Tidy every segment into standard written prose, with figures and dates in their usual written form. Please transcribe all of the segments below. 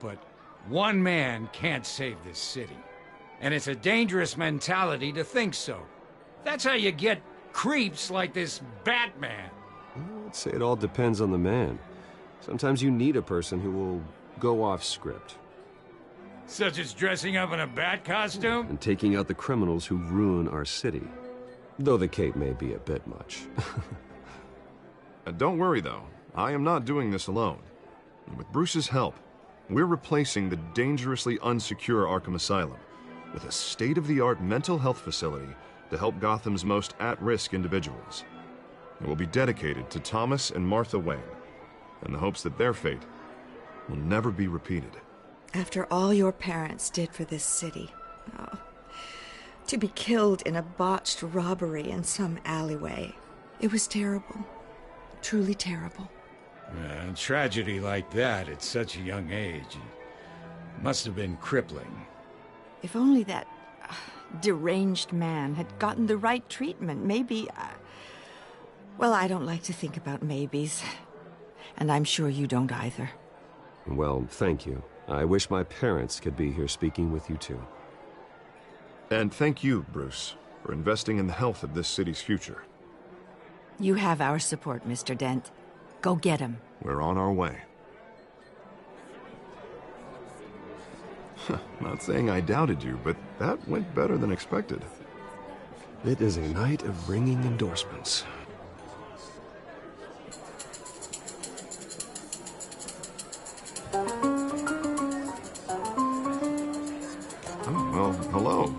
But one man can't save this city. And it's a dangerous mentality to think so. That's how you get creeps like this Batman. I'd say it all depends on the man. Sometimes you need a person who will go off script. Such as dressing up in a bat costume? And taking out the criminals who ruin our city. Though the cape may be a bit much. Don't worry, though. I am not doing this alone. And with Bruce's help, we're replacing the dangerously unsecure Arkham Asylum with a state-of-the-art mental health facility to help Gotham's most at-risk individuals. It will be dedicated to Thomas and Martha Wayne, in the hopes that their fate will never be repeated. After all your parents did for this city, to be killed in a botched robbery in some alleyway, it was terrible. Truly terrible. A tragedy like that at such a young age must have been crippling. If only that deranged man had gotten the right treatment, maybe... Well, I don't like to think about maybes. And I'm sure you don't either. Well, thank you. I wish my parents could be here speaking with you too. And thank you, Bruce, for investing in the health of this city's future. You have our support, Mr. Dent. Go get him. We're on our way. Not saying I doubted you, but that went better than expected. It is a night of ringing endorsements. Oh, well, hello.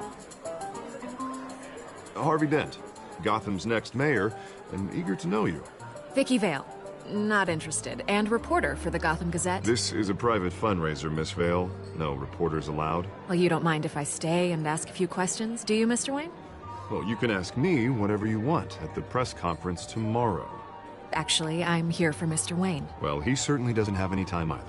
Harvey Dent, Gotham's next mayor, and eager to know you. Vicky Vale. Not interested. And reporter for the Gotham Gazette. This is a private fundraiser, Miss Vale. No reporters allowed. Well, you don't mind if I stay and ask a few questions, do you, Mr. Wayne? Well, you can ask me whatever you want at the press conference tomorrow. Actually, I'm here for Mr. Wayne. Well, he certainly doesn't have any time either.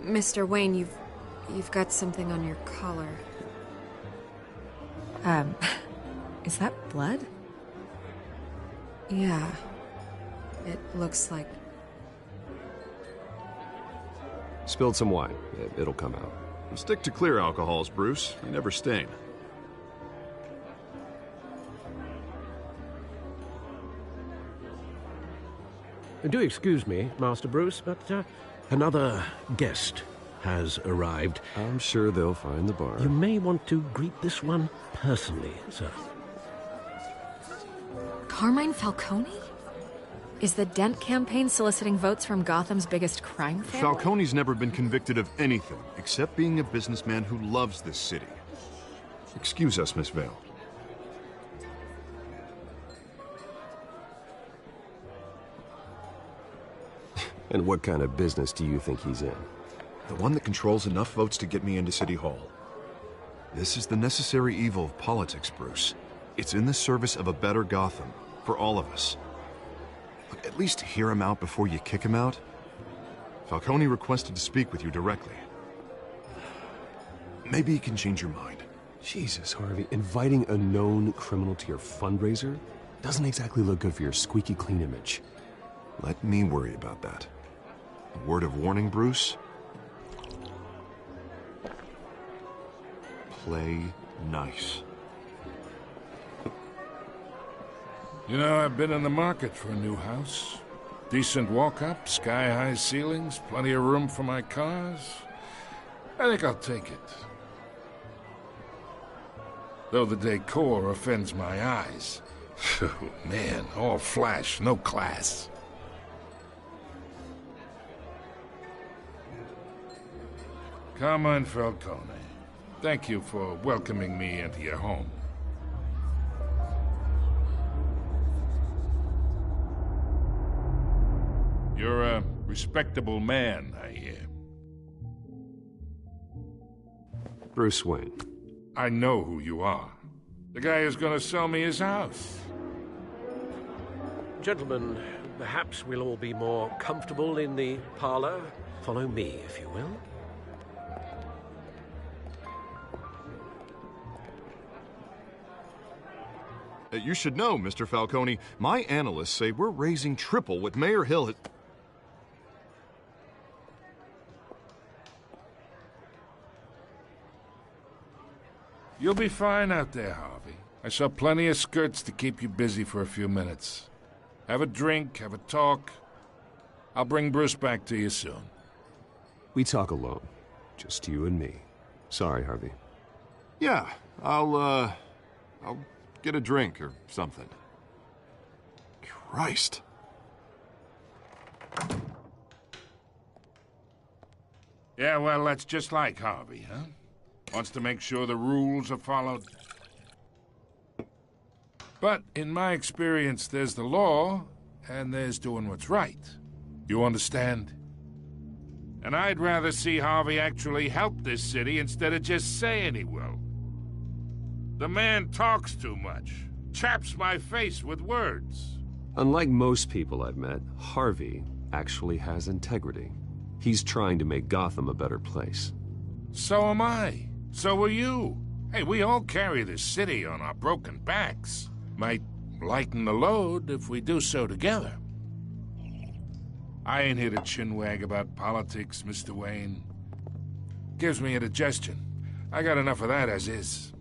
Mr. Wayne, you've got something on your collar. Is that blood? Yeah. It looks like... Spilled some wine. It'll come out. Stick to clear alcohols, Bruce. They never stain. Do excuse me, Master Bruce, but another guest has arrived. I'm sure they'll find the bar. You may want to greet this one personally, sir. Carmine Falcone? Is the Dent campaign soliciting votes from Gotham's biggest crime family? Falcone's never been convicted of anything except being a businessman who loves this city. Excuse us, Miss Vale. And what kind of business do you think he's in? The one that controls enough votes to get me into City Hall. This is the necessary evil of politics, Bruce. It's in the service of a better Gotham, for all of us. Look, at least hear him out before you kick him out. Falcone requested to speak with you directly. Maybe he can change your mind. Jesus, Harvey, inviting a known criminal to your fundraiser doesn't exactly look good for your squeaky clean image. Let me worry about that. A word of warning, Bruce? Play nice. You know, I've been in the market for a new house. Decent walk-up, sky-high ceilings, plenty of room for my cars. I think I'll take it. Though the decor offends my eyes. Oh, man, all flash, no class. Carmine Falcone, thank you for welcoming me into your home. You're a respectable man, I hear. Bruce Wayne. I know who you are. The guy who's gonna sell me his house. Gentlemen, perhaps we'll all be more comfortable in the parlor. Follow me, if you will. You should know, Mr. Falcone, my analysts say we're raising triple what Mayor Hill has... You'll be fine out there, Harvey. I saw plenty of skirts to keep you busy for a few minutes. Have a drink, have a talk. I'll bring Bruce back to you soon. We talk alone. Just you and me. Sorry, Harvey. Yeah, I'll get a drink or something. Christ. Yeah, well, that's just like Harvey, huh? Wants to make sure the rules are followed. But in my experience, there's the law, and there's doing what's right. You understand? And I'd rather see Harvey actually help this city instead of just saying he will. The man talks too much, chaps my face with words. Unlike most people I've met, Harvey actually has integrity. He's trying to make Gotham a better place. So am I. So are you. Hey, we all carry this city on our broken backs. Might lighten the load if we do so together. I ain't here to chinwag about politics, Mr. Wayne. Gives me indigestion. I got enough of that as is.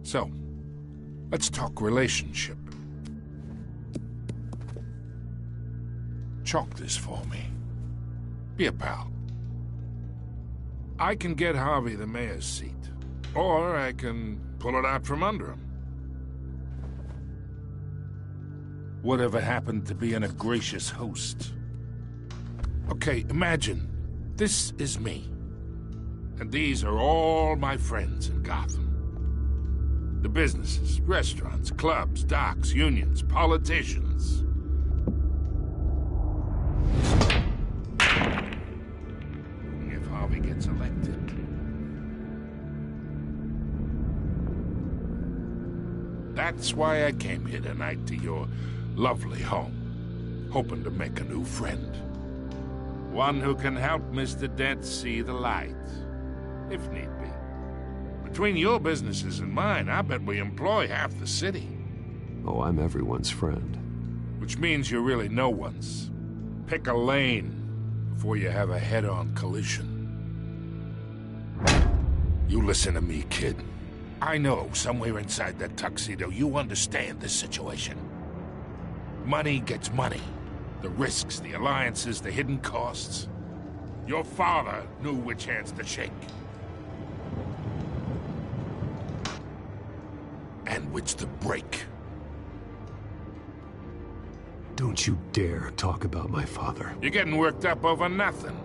So, let's talk relationship. Chalk this for me. Be a pal. I can get Harvey the mayor's seat, or I can pull it out from under him. Whatever happened to being a gracious host? Okay, imagine, this is me. And these are all my friends in Gotham. The businesses, restaurants, clubs, docks, unions, politicians. If Harvey gets elected. That's why I came here tonight to your lovely home, hoping to make a new friend. One who can help Mr. Dent see the light, if need be. Between your businesses and mine, I bet we employ half the city. Oh, I'm everyone's friend. Which means you're really no one's. Pick a lane before you have a head-on collision. You listen to me, kid. I know somewhere inside that tuxedo you understand this situation. Money gets money. The risks, the alliances, the hidden costs. Your father knew which hands to shake. And which to break. Don't you dare talk about my father. You're getting worked up over nothing.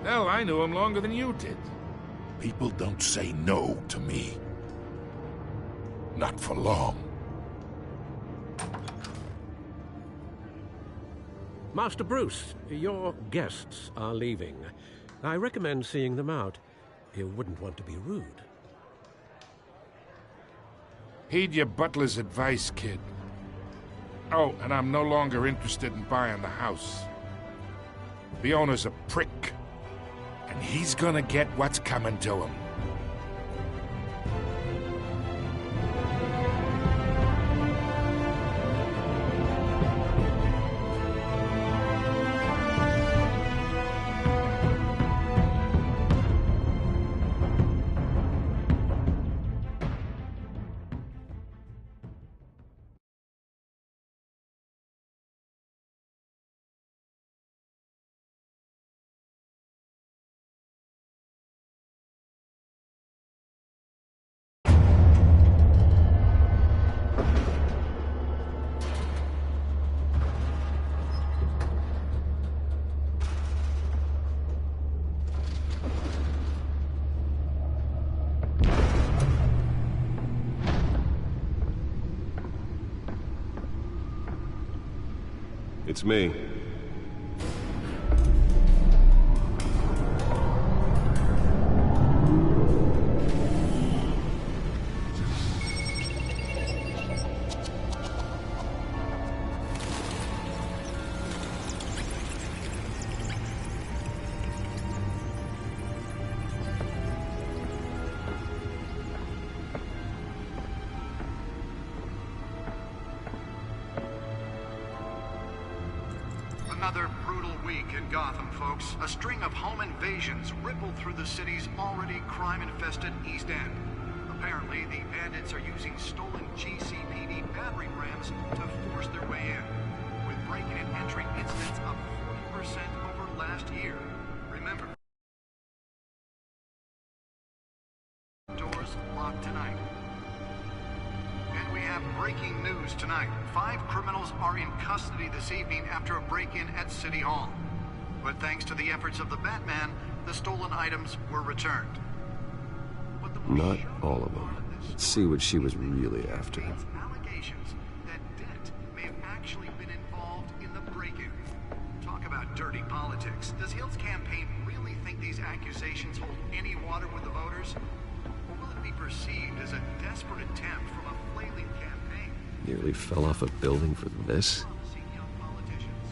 Hell, I knew him longer than you did. People don't say no to me. Not for long. Master Bruce, your guests are leaving. I recommend seeing them out. You wouldn't want to be rude. Heed your butler's advice, kid. Oh, and I'm no longer interested in buying the house. The owner's a prick, and he's gonna get what's coming to him. It's me. Another brutal week in Gotham, folks. A string of home invasions rippled through the city's already crime-infested East End. Apparently, the bandits are using stolen GCPD battering rams to force their way in, with break-in and entry incidents up 40% over last year. Remember, doors locked tonight. And we have breaking news tonight. 5 criminals are in custody this evening after a break-in at City Hall. But thanks to the efforts of the Batman, the stolen items were returned. Not all of them. Let's see what she was really after. Allegations that Dent may have actually been involved in the break-in. Talk about dirty politics. Does Hill's campaign really think these accusations hold any water with the voters? Or will it be perceived as a desperate attempt from a flailing campaign? Nearly fell off a building for this? Promising young politicians.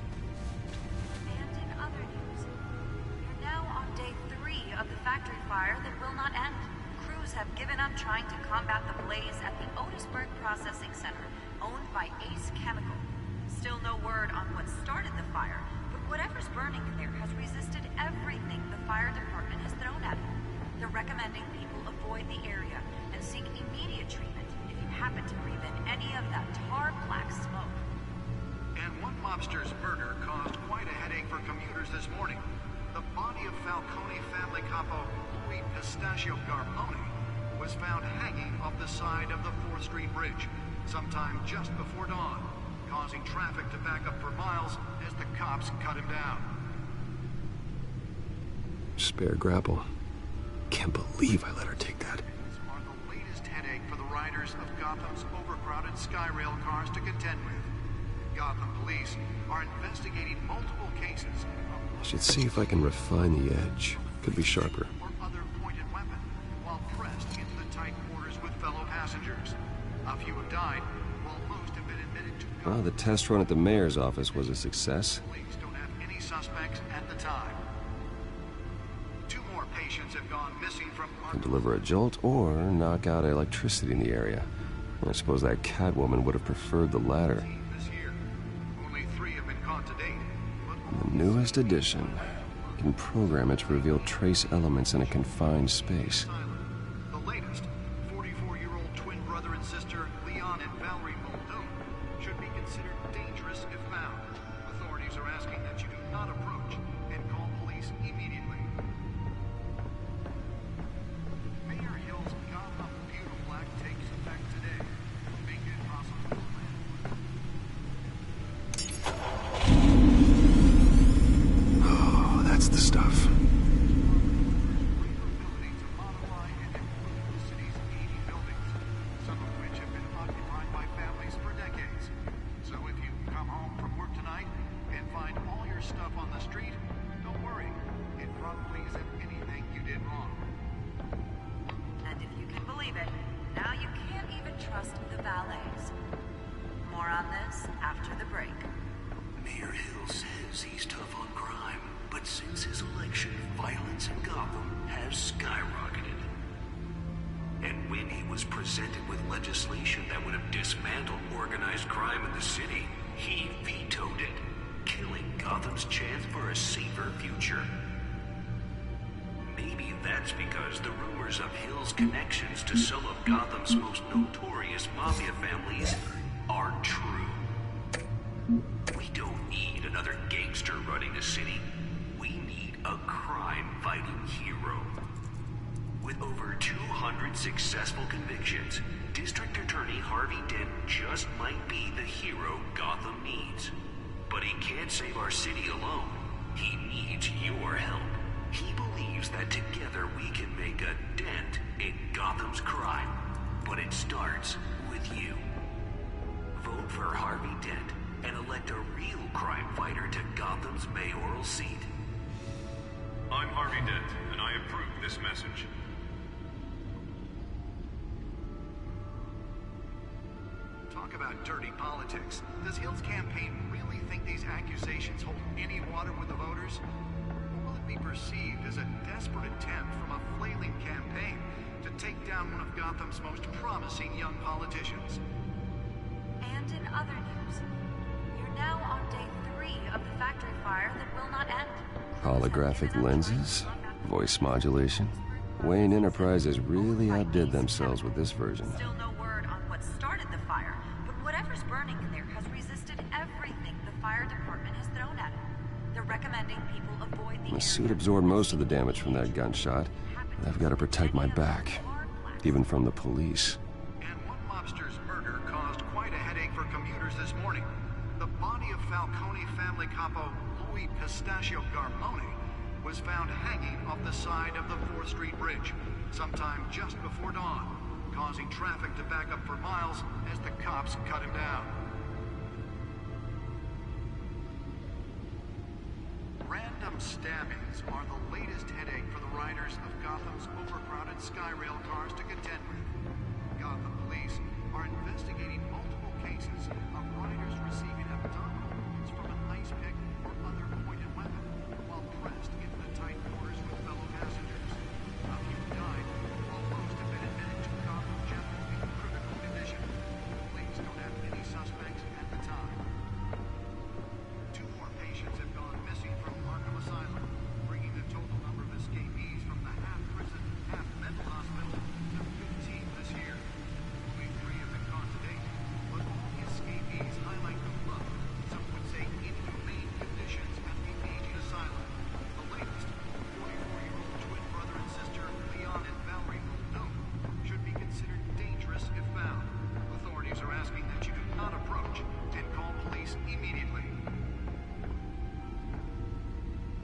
And in other news, we're now on day 3 of the factory fire that will not end. Crews have given up trying to combat the blaze at the Otisburg Processing Center, owned by Ace Chemical. Still no word on what started the fire, but whatever's burning in there has resisted everything the fire department has thrown at it. They're recommending people avoid the area and seek immediate treatment if you happen to breathe in any of that tar black smoke. And one mobster's murder caused quite a headache for commuters this morning. The body of Falcone family capo Louis Pistachio Garmone was found hanging off the side of the 4th Street Bridge sometime just before dawn, causing traffic to back up for miles as the cops cut him down. Spare grapple. Can't believe I let her take that. These are the latest headache for the riders of Gotham's overcrowded Skyrail cars to contend with. Gotham police are investigating multiple cases of Should see if I can refine the edge. Could be sharper. or other pointed weapon while pressed into the tight quarters with fellow passengers. A few have died, while most have been admitted to Well, the test run at the mayor's office was a success. Police don't have any suspects at the time. 2 more patients have gone missing from Can deliver a jolt or knock out electricity in the area. I suppose that Catwoman would have preferred the latter. this year. Only 3 have been caught to date, but The newest addition. You can program it to reveal trace elements in a confined space. the latest, 44-year-old twin brother and sister Leon and Valerie Muldoon should be considered dangerous if found. Authorities are asking that you do not approach and call police immediately. Mayor Hill's Gotham Beautiful Act takes effect today, making it possible to Oh, that's the stuff. ability to modify and improve the city's 80 buildings, some of which have been occupied by families for decades. So if you come home from work tonight and find all your stuff on the street, don't worry. It probably isn't anything you did wrong. And if you can believe it, now you can't even trust the valets. More on this after the break. Mayor Hill says he's tough on crime, but since his election, violence in Gotham has skyrocketed. And when he was presented with legislation that would have dismantled organized crime in the city, he vetoed it, killing Gotham's chance for a safer future. Maybe that's because the rumors of Hill's connections to some of Gotham's most notorious mafia families aren't true. We don't need another gangster running the city. We need a crime-fighting hero. With over 200 successful convictions, District Attorney Harvey Dent just might be the hero Gotham needs. But he can't save our city alone. He needs your help. He believes that together we can make a dent in Gotham's crime. But it starts with you. Vote for Harvey Dent. and elect a real crime fighter to Gotham's mayoral seat. I'm Harvey Dent, and I approve this message. Talk about dirty politics. Does Hill's campaign really think these accusations hold any water with the voters? Or will it be perceived as a desperate attempt from a flailing campaign to take down one of Gotham's most promising young politicians? And in other news, you're now on day 3 of the factory fire that will not end. Holographic lenses? Voice modulation? Wayne Enterprises really outdid themselves with this version. Still no word on what started the fire, but whatever's burning in there has resisted everything the fire department has thrown at it. They're recommending people avoid the The suit absorbed most of the damage from that gunshot. And I've got to protect my back, even from the police. And one mobster's murder caused quite a headache for commuters this morning. The body of Falcone family capo Louis Pistachio Garmone was found hanging off the side of the 4th Street Bridge sometime just before dawn, causing traffic to back up for miles as the cops cut him down. Random stabbings are the latest headache for the riders of Gotham's overcrowded Skyrail cars to contend with. Gotham police are investigating multiple cases of riders receiving abdominal wounds from an ice pick or other pointed weapon while pressed into the tight quarters with fellow passengers. A few died, while most have been admitted to Gotham General in critical condition. Police don't have any suspects at the time. 2 more patients have gone missing from Arkham Asylum, bringing the total number of escapees from the half-prison, half-mental hospital to 15 this year. Only 3 have been caught to date, but all the escapees highlight the rough, some would say inhumane conditions at the aging asylum. The latest, 44-year-old twin brother and sister Leon and Valerie Muldoon, should be considered dangerous if found. Authorities are asking that you do not approach and call police immediately.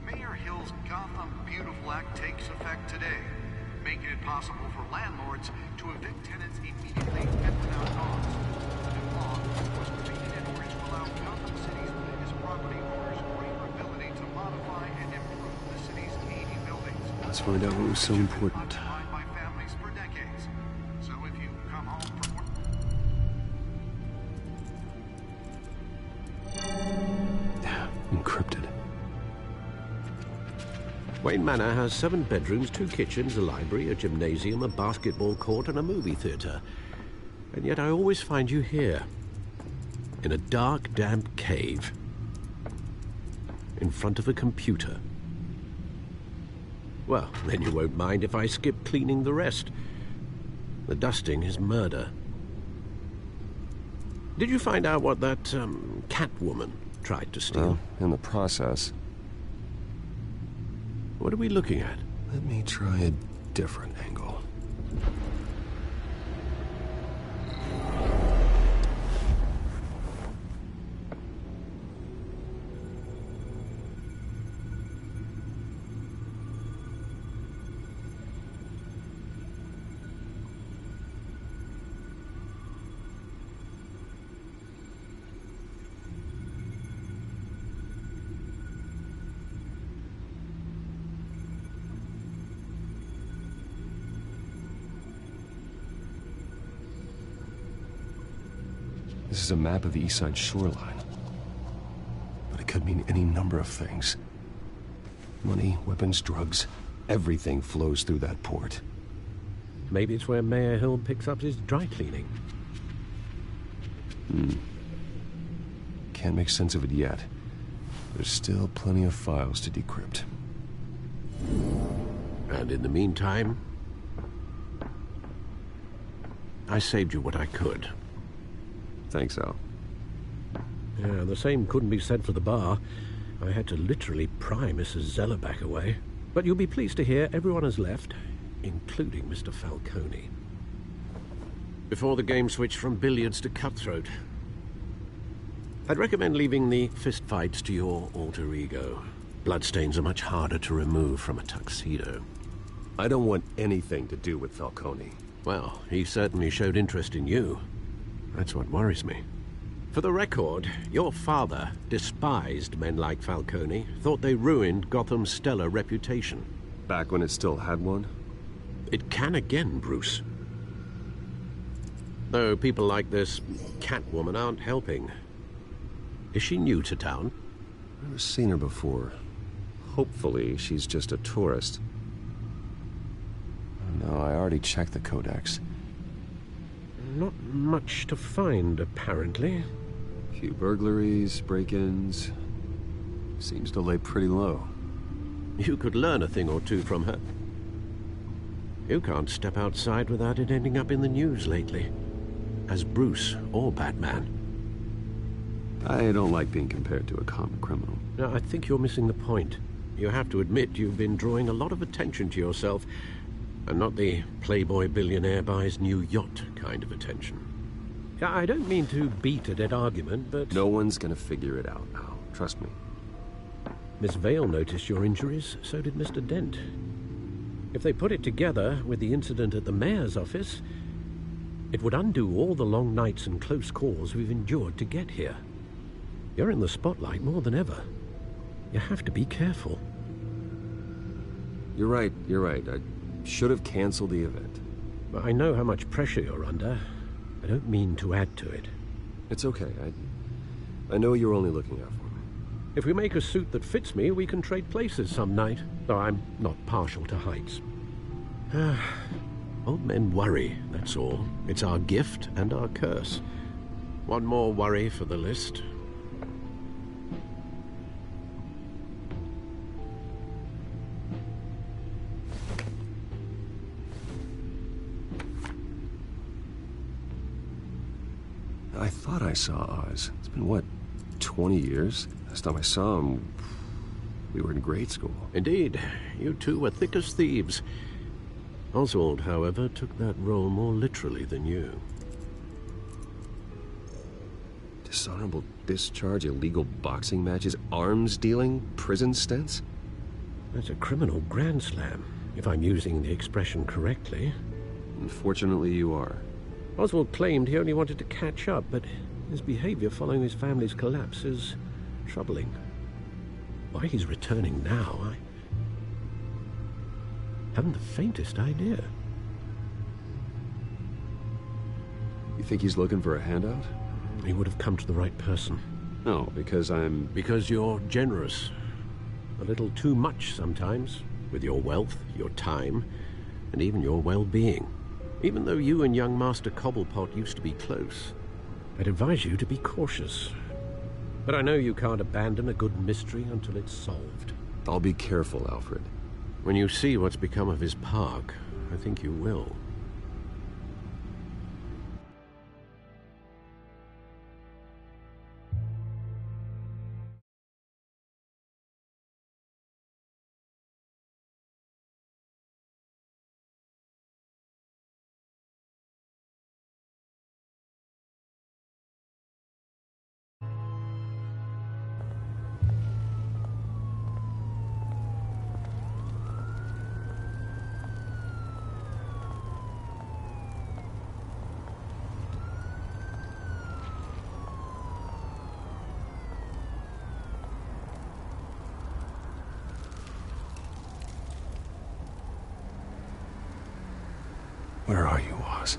Mayor Hill's Gotham Beautiful Act takes effect today, making it possible for landlords to evict tenants immediately and without cause. The new law was created in order to allow Gotham City's biggest property owners greater ability to modify and improve the city's aging buildings. Let's find out what was so important. Occupied by families for decades. So if you come home from work... Encrypted. Wayne Manor has 7 bedrooms, 2 kitchens, a library, a gymnasium, a basketball court, and a movie theater. And yet I always find you here, in a dark, damp cave, in front of a computer. Well, then you won't mind if I skip cleaning the rest. The dusting is murder. Did you find out what that, Catwoman tried to steal? Well, in the process. What are we looking at? Let me try a different angle. This is a map of the East Side shoreline. But it could mean any number of things. Money, weapons, drugs, everything flows through that port. Maybe it's where Mayor Hill picks up his dry cleaning. Can't make sense of it yet. There's still plenty of files to decrypt. And in the meantime, I saved you what I could. Thanks, Al. Yeah, the same couldn't be said for the bar. I had to literally pry Mrs. Zeller back away. But you'll be pleased to hear everyone has left, including Mr. Falcone. Before the game switched from billiards to cutthroat. I'd recommend leaving the fistfights to your alter ego. Bloodstains are much harder to remove from a tuxedo. I don't want anything to do with Falcone. Well, he certainly showed interest in you. That's what worries me. For the record, your father despised men like Falcone, thought they ruined Gotham's stellar reputation. Back when it still had one? It can again, Bruce. Though people like this Catwoman aren't helping. Is she new to town? I've never seen her before. Hopefully, she's just a tourist. No, I already checked the codex. Not much to find, apparently. A few burglaries, break-ins. Seems to lay pretty low. You could learn a thing or two from her. You can't step outside without it ending up in the news lately. As Bruce or Batman. I don't like being compared to a common criminal. No, I think you're missing the point. You have to admit you've been drawing a lot of attention to yourself, and not the playboy billionaire buys new yacht kind of attention. I don't mean to beat a dead argument, but... No one's gonna figure it out now. Trust me. Miss Vale noticed your injuries, so did Mr. Dent. If they put it together with the incident at the mayor's office, it would undo all the long nights and close calls we've endured to get here. You're in the spotlight more than ever. You have to be careful. You're right. I should have canceled the event. But I know how much pressure you're under. I don't mean to add to it. It's okay. I know you're only looking out for me. If we make a suit that fits me, we can trade places some night, though I'm not partial to heights. Old men worry, that's all. It's our gift and our curse. One more worry for the list. I thought I saw Oz. It's been, what, 20 years? Last time I saw him, we were in grade school. Indeed. You two were thick as thieves. Oswald, however, took that role more literally than you. Dishonorable discharge, illegal boxing matches, arms dealing, prison stints? That's a criminal grand slam, if I'm using the expression correctly. Unfortunately, you are. Oswald claimed he only wanted to catch up, but his behavior following his family's collapse is troubling. Why he's returning now, I haven't the faintest idea. You think he's looking for a handout? He would have come to the right person. No, because I'm... Because you're generous. A little too much sometimes, with your wealth, your time, and even your well-being. Even though you and young Master Cobblepot used to be close, I'd advise you to be cautious. But I know you can't abandon a good mystery until it's solved. I'll be careful, Alfred. When you see what's become of his park, I think you will. Where are you, Oz?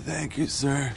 Thank you, sir.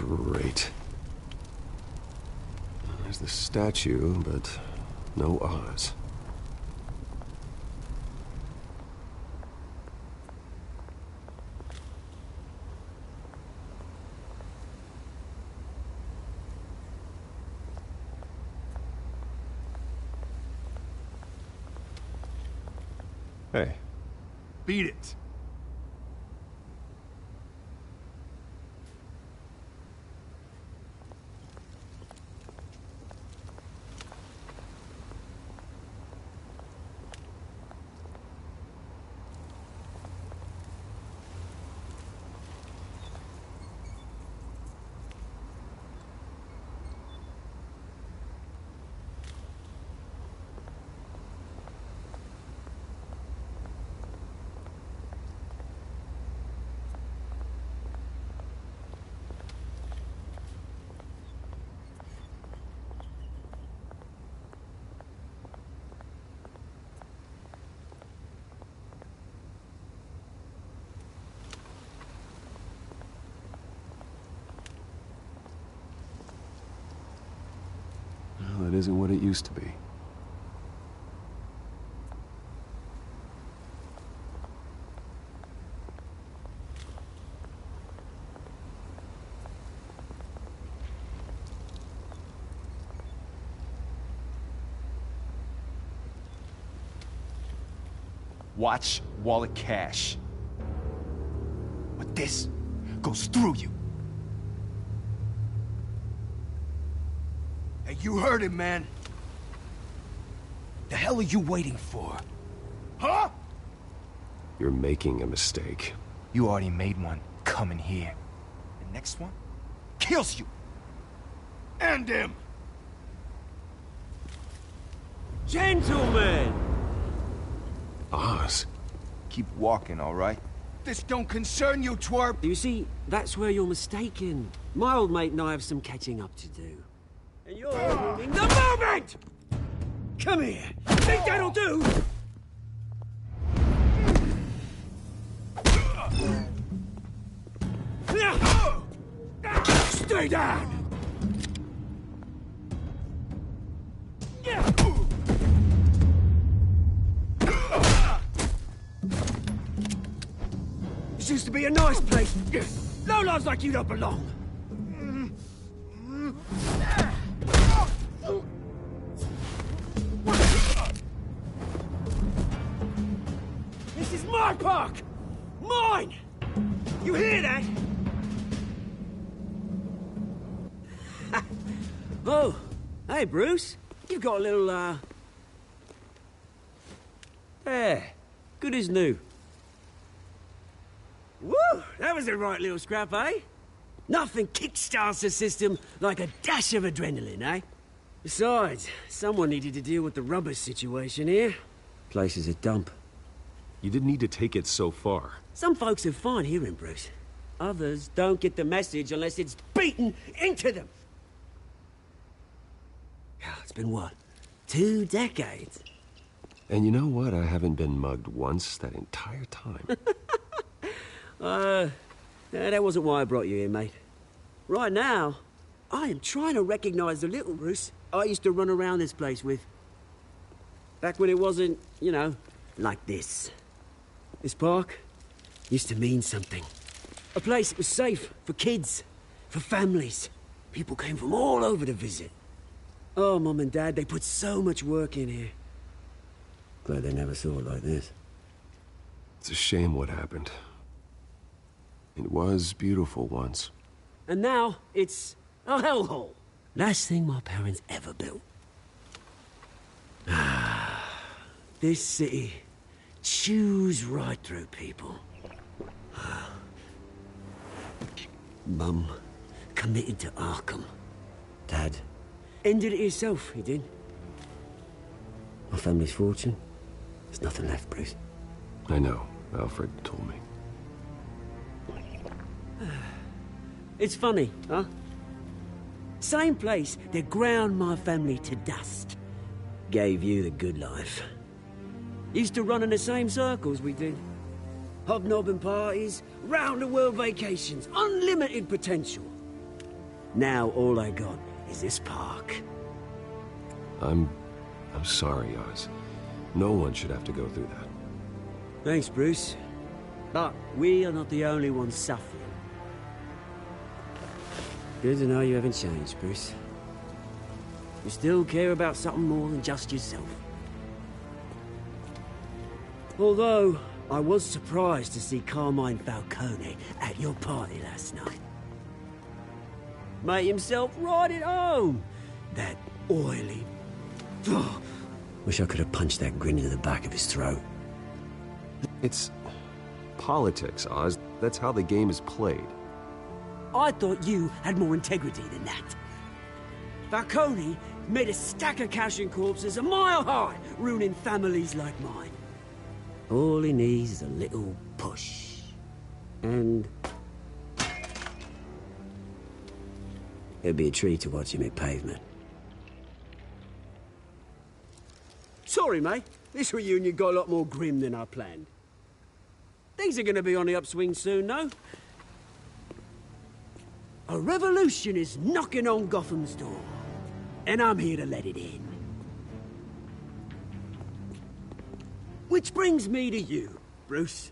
Great. There's the statue, but no Oz. Hey. Beat it. Well, it isn't what it used to be. Watch wallet cash. But this goes through you. Hey, you heard him, man. The hell are you waiting for? Huh? You're making a mistake. You already made one coming here. The next one kills you. And him. Gentlemen! Oz. Keep walking, all right? This don't concern you, twerp! You see, that's where you're mistaken. My old mate and I have some catching up to do. And you're ruining the moment! Come here! Think that'll do? Stay down! This used to be a nice place. No lives like you don't belong. This is my park! Mine! You hear that? Oh, hey, Bruce. You've got a little, There. Good as new. Woo! That was a right little scrap, eh? Nothing kickstarts the system like a dash of adrenaline, eh? Besides, someone needed to deal with the rubber situation here. Place is a dump. You didn't need to take it so far. Some folks are fine hearing, Bruce. Others don't get the message unless it's beaten into them. It's been, what, 2 decades? And you know what? I haven't been mugged once that entire time. That wasn't why I brought you here, mate. Right now, I am trying to recognize the little Bruce I used to run around this place with. Back when it wasn't, you know, like this. This park used to mean something. A place that was safe for kids, for families. People came from all over to visit. Oh, Mum and Dad, they put so much work in here. Glad they never saw it like this. It's a shame what happened. It was beautiful once. And now, it's a hellhole. Last thing my parents ever built. This city chews right through people. Mum committed to Arkham. Dad ended it himself, he did. My family's fortune, there's nothing left, Bruce. I know. Alfred told me. It's funny, huh? Same place that ground my family to dust. Gave you the good life. Used to run in the same circles we did. Hobnobbing parties, round-the-world vacations, unlimited potential. Now all I got is this park. I'm sorry, Oz. No one should have to go through that. Thanks, Bruce. But we are not the only ones suffering. Good to know you haven't changed, Bruce. You still care about something more than just yourself. Although, I was surprised to see Carmine Falcone at your party last night. Made himself right at home. That oily... Oh, wish I could have punched that grin into the back of his throat. It's politics, Oz. That's how the game is played. I thought you had more integrity than that. Falcone made a stack of cash and corpses a mile high, ruining families like mine. All he needs is a little push. And... it'd be a treat to watch him hit pavement. Sorry, mate. This reunion got a lot more grim than I planned. Things are gonna be on the upswing soon, though. A revolution is knocking on Gotham's door. And I'm here to let it in. Which brings me to you, Bruce.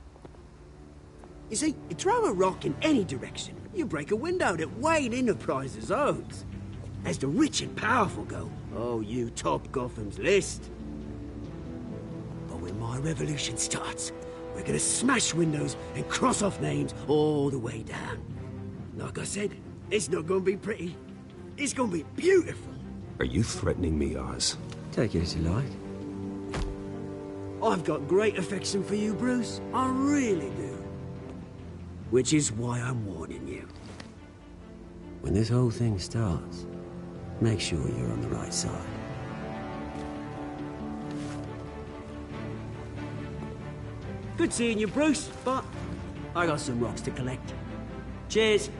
You see, you throw a rock in any direction, you break a window that Wayne Enterprises owns. As the rich and powerful go, oh, you top Gotham's list. But when my revolution starts, we're gonna smash windows and cross off names all the way down. Like I said, it's not gonna be pretty. It's gonna be beautiful. Are you threatening me, Oz? Take it as you like. I've got great affection for you, Bruce. I really do. Which is why I'm warning you. When this whole thing starts, make sure you're on the right side. Good seeing you, Bruce, but I got some rocks to collect. Cheers.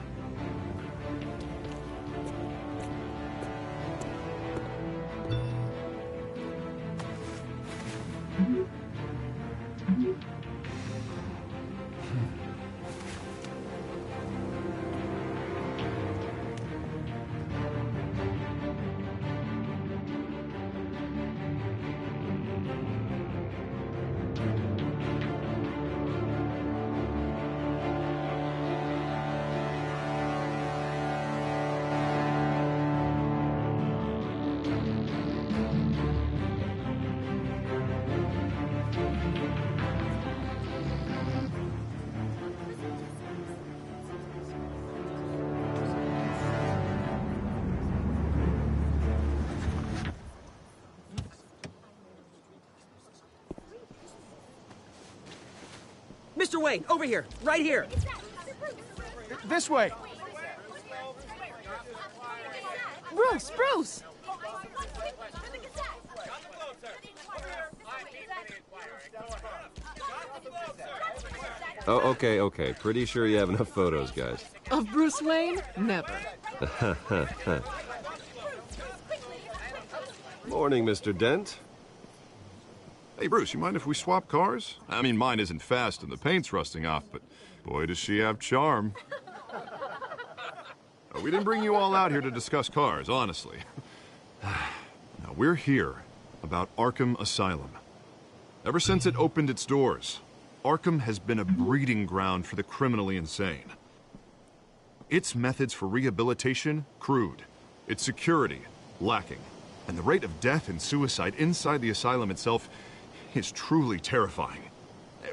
Mr. Wayne, over here, right here. This way. Bruce, Bruce! Oh, okay. Pretty sure you have enough photos, guys. Of Bruce Wayne? Never. Morning, Mr. Dent. Hey, Bruce, you mind if we swap cars? I mean, mine isn't fast and the paint's rusting off, but boy, does she have charm. We didn't bring you all out here to discuss cars, honestly. Now, we're here about Arkham Asylum. Ever since it opened its doors, Arkham has been a breeding ground for the criminally insane. Its methods for rehabilitation, crude. Its security, lacking. And the rate of death and suicide inside the asylum itself is truly terrifying.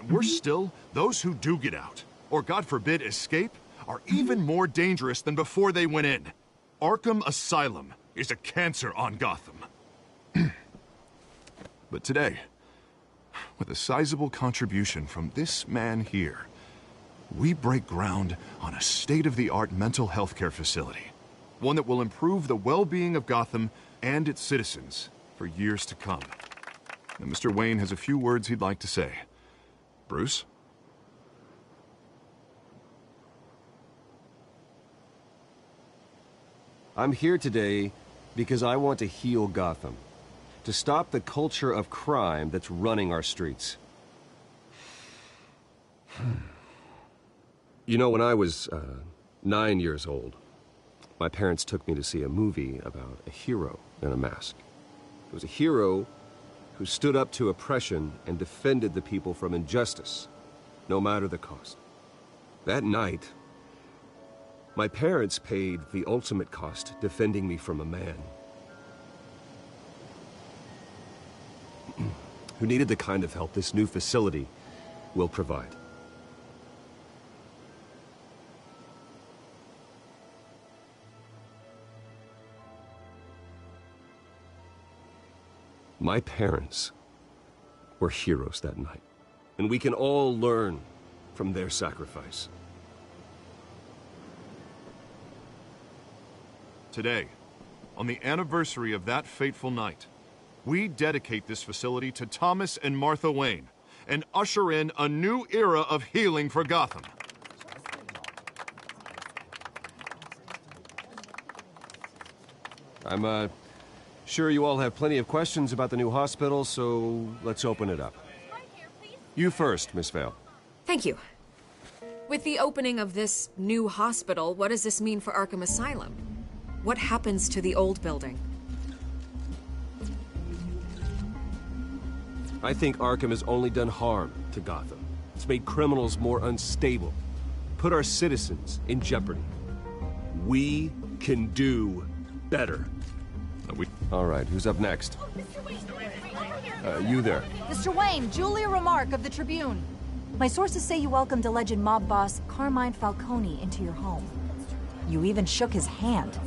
Worse still, those who do get out, or God forbid escape, are even more dangerous than before they went in. Arkham Asylum is a cancer on Gotham. But today, with a sizable contribution from this man here, we break ground on a state-of-the-art mental health care facility. One that will improve the well-being of Gotham and its citizens for years to come. Now, Mr. Wayne has a few words he'd like to say. Bruce? I'm here today because I want to heal Gotham. To stop the culture of crime that's running our streets. You know, when I was 9 years old, My parents took me to see a movie about a hero in a mask. It was a hero who stood up to oppression and defended the people from injustice, no matter the cost. That night, my parents paid the ultimate cost defending me from a man who needed the kind of help this new facility will provide. My parents were heroes that night, and we can all learn from their sacrifice. Today, on the anniversary of that fateful night, we dedicate this facility to Thomas and Martha Wayne and usher in a new era of healing for Gotham. I'm sure you all have plenty of questions about the new hospital, so let's open it up. You first, Miss Vale. Thank you. With the opening of this new hospital, what does this mean for Arkham Asylum? What happens to the old building? I think Arkham has only done harm to Gotham. It's made criminals more unstable, put our citizens in jeopardy. We can do better. All right, who's up next? You there. Mr. Wayne, Julia Remark of the Tribune. My sources say you welcomed alleged mob boss Carmine Falcone into your home. You even shook his hand.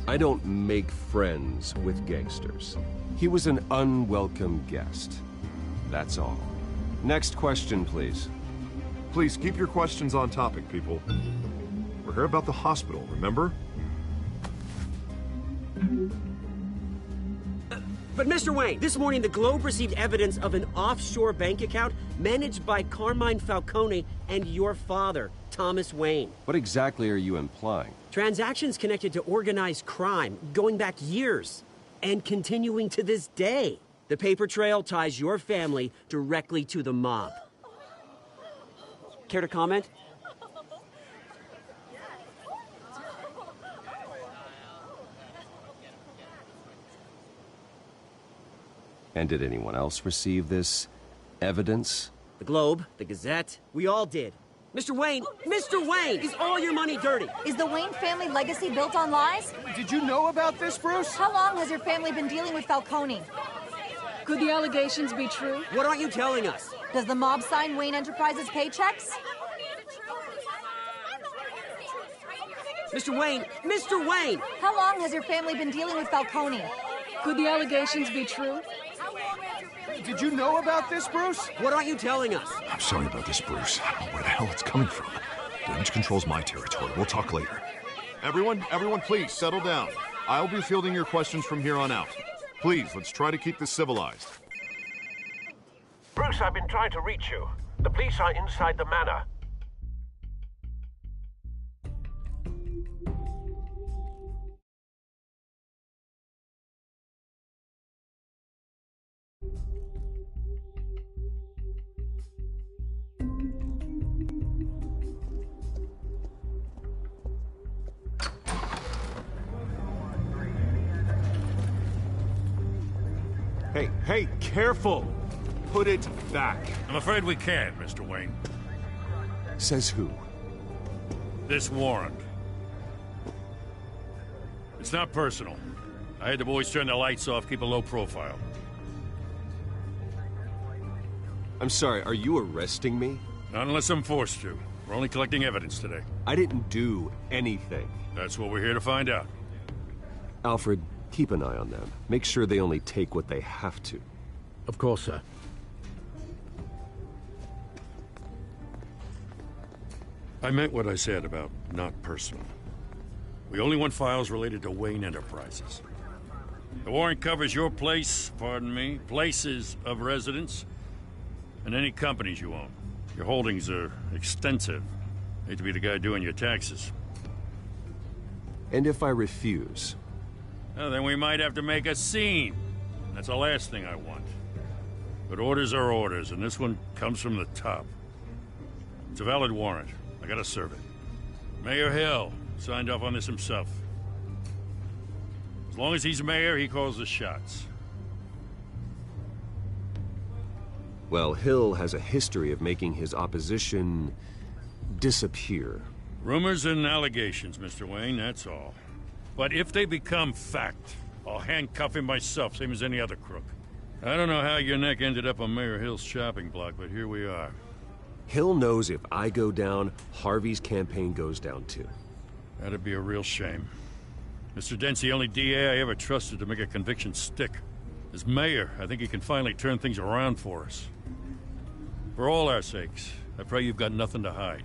I don't make friends with gangsters. He was an unwelcome guest. That's all. Next question, please. Please keep your questions on topic, people. We're here about the hospital, remember? But Mr. Wayne, this morning the Globe received evidence of an offshore bank account managed by Carmine Falcone and your father, Thomas Wayne. What exactly are you implying? Transactions connected to organized crime, going back years, and continuing to this day. The paper trail ties your family directly to the mob. Care to comment? And did anyone else receive this evidence? The Globe, the Gazette, we all did. Mr. Wayne, is all your money dirty? Is the Wayne family legacy built on lies? Did you know about this, Bruce? How long has your family been dealing with Falcone? Could the allegations be true? What aren't you telling us? Does the mob sign Wayne Enterprises paychecks? Mr. Wayne! How long has your family been dealing with Falcone? Could the allegations be true? Did you know about this, Bruce? What aren't you telling us? I'm sorry about this, Bruce. I don't know where the hell it's coming from. Damage control's my territory. We'll talk later. Everyone, please, settle down. I'll be fielding your questions from here on out. Please, let's try to keep this civilized. Bruce, I've been trying to reach you. The police are inside the manor. Hey, careful! Put it back. I'm afraid we can't, Mr. Wayne. Says who? This warrant. It's not personal. I had the boys turn the lights off, keep a low profile. I'm sorry, are you arresting me? Not unless I'm forced to. We're only collecting evidence today. I didn't do anything. That's what we're here to find out. Alfred, keep an eye on them. Make sure they only take what they have to. Of course, sir. I meant what I said about not personal. We only want files related to Wayne Enterprises. The warrant covers your place, places of residence, and any companies you own. Your holdings are extensive. Hate to be the guy doing your taxes. And if I refuse? Well, then we might have to make a scene. That's the last thing I want. But orders are orders, and this one comes from the top. It's a valid warrant. I gotta serve it. Mayor Hill signed off on this himself. As long as he's mayor, he calls the shots. Well, Hill has a history of making his opposition disappear. Rumors and allegations, Mr. Wayne, that's all. But if they become fact, I'll handcuff him myself, same as any other crook. I don't know how your neck ended up on Mayor Hill's chopping block, but here we are. Hill knows if I go down, Harvey's campaign goes down too. That'd be a real shame. Mr. Dent's the only DA I ever trusted to make a conviction stick. As mayor, I think he can finally turn things around for us. For all our sakes, I pray you've got nothing to hide.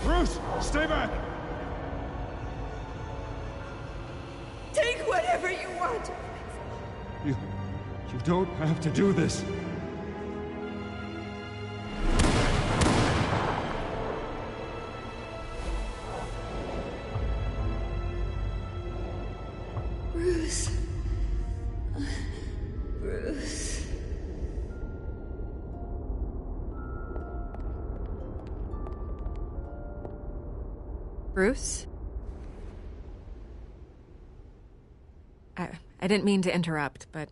Bruce, stay back! Take whatever you want. You don't have to do this. Bruce. Bruce. Bruce? I didn't mean to interrupt, but...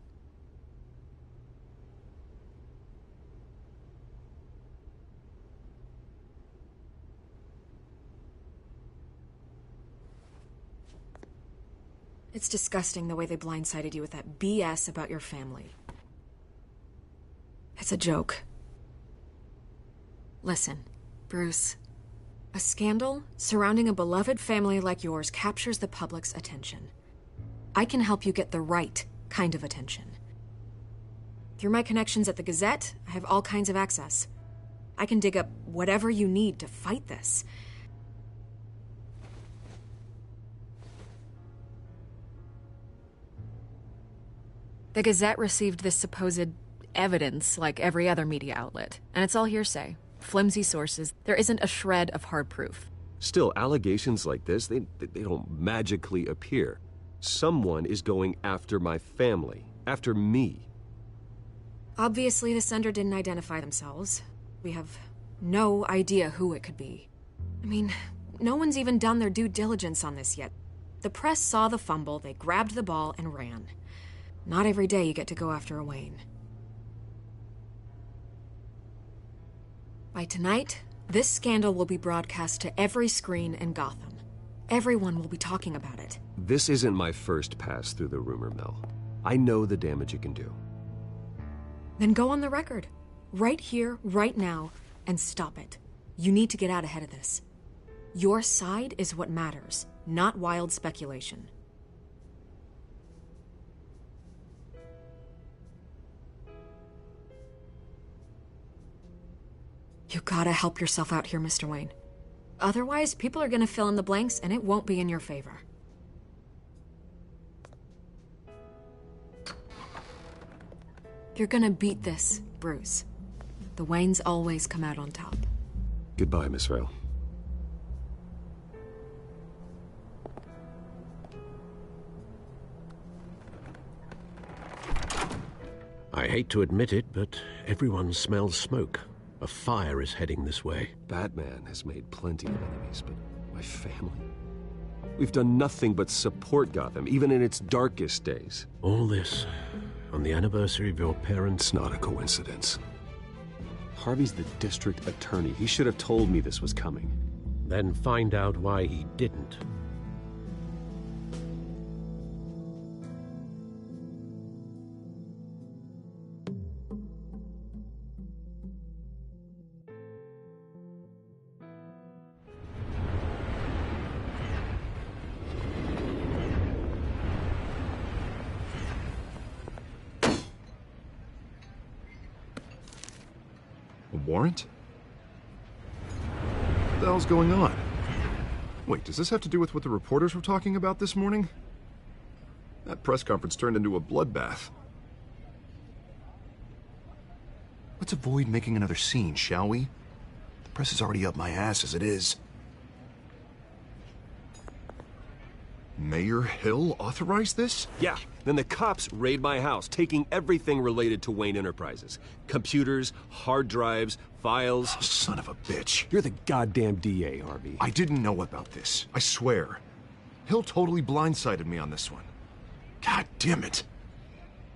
It's disgusting the way they blindsided you with that BS about your family. It's a joke. Listen, Bruce. A scandal surrounding a beloved family like yours captures the public's attention. I can help you get the right kind of attention. Through my connections at the Gazette, I have all kinds of access. I can dig up whatever you need to fight this. The Gazette received this supposed evidence like every other media outlet, and it's all hearsay. Flimsy sources. There isn't a shred of hard proof. Still, allegations like this, they don't magically appear. Someone is going after my family, after me. Obviously, the sender didn't identify themselves. We have no idea who it could be. I mean, no one's even done their due diligence on this yet. The press saw the fumble, they grabbed the ball and ran. Not every day you get to go after a Wayne. By tonight, this scandal will be broadcast to every screen in Gotham. Everyone will be talking about it. This isn't my first pass through the rumor mill. I know the damage it can do. Then go on the record. Right here, right now, and stop it. You need to get out ahead of this. Your side is what matters, not wild speculation. You gotta help yourself out here, Mr. Wayne. Otherwise, people are gonna fill in the blanks, and it won't be in your favor. You're gonna beat this, Bruce. The Waynes always come out on top. Goodbye, Miss Vale. I hate to admit it, but everyone smells smoke. A fire is heading this way. Batman has made plenty of enemies, but my family? We've done nothing but support Gotham, even in its darkest days. All this on the anniversary of your parents' It's not a coincidence. Harvey's the district attorney. He should have told me this was coming. Then find out why he didn't. warrant? What the hell's going on? Wait, does this have to do with what the reporters were talking about this morning? That press conference turned into a bloodbath. Let's avoid making another scene, shall we? The press is already up my ass as it is. Mayor Hill authorized this? Yeah, then the cops raid my house, taking everything related to Wayne Enterprises. Computers, hard drives, files. Oh, son of a bitch. You're the goddamn DA, Harvey. I didn't know about this, I swear. Hill totally blindsided me on this one. God damn it.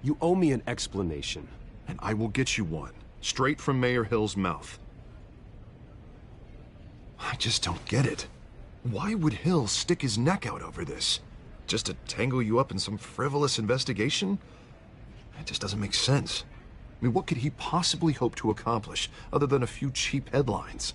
You owe me an explanation. And I will get you one, straight from Mayor Hill's mouth. I just don't get it. Why would Hill stick his neck out over this? Just to tangle you up in some frivolous investigation? It just doesn't make sense. I mean, what could he possibly hope to accomplish other than a few cheap headlines?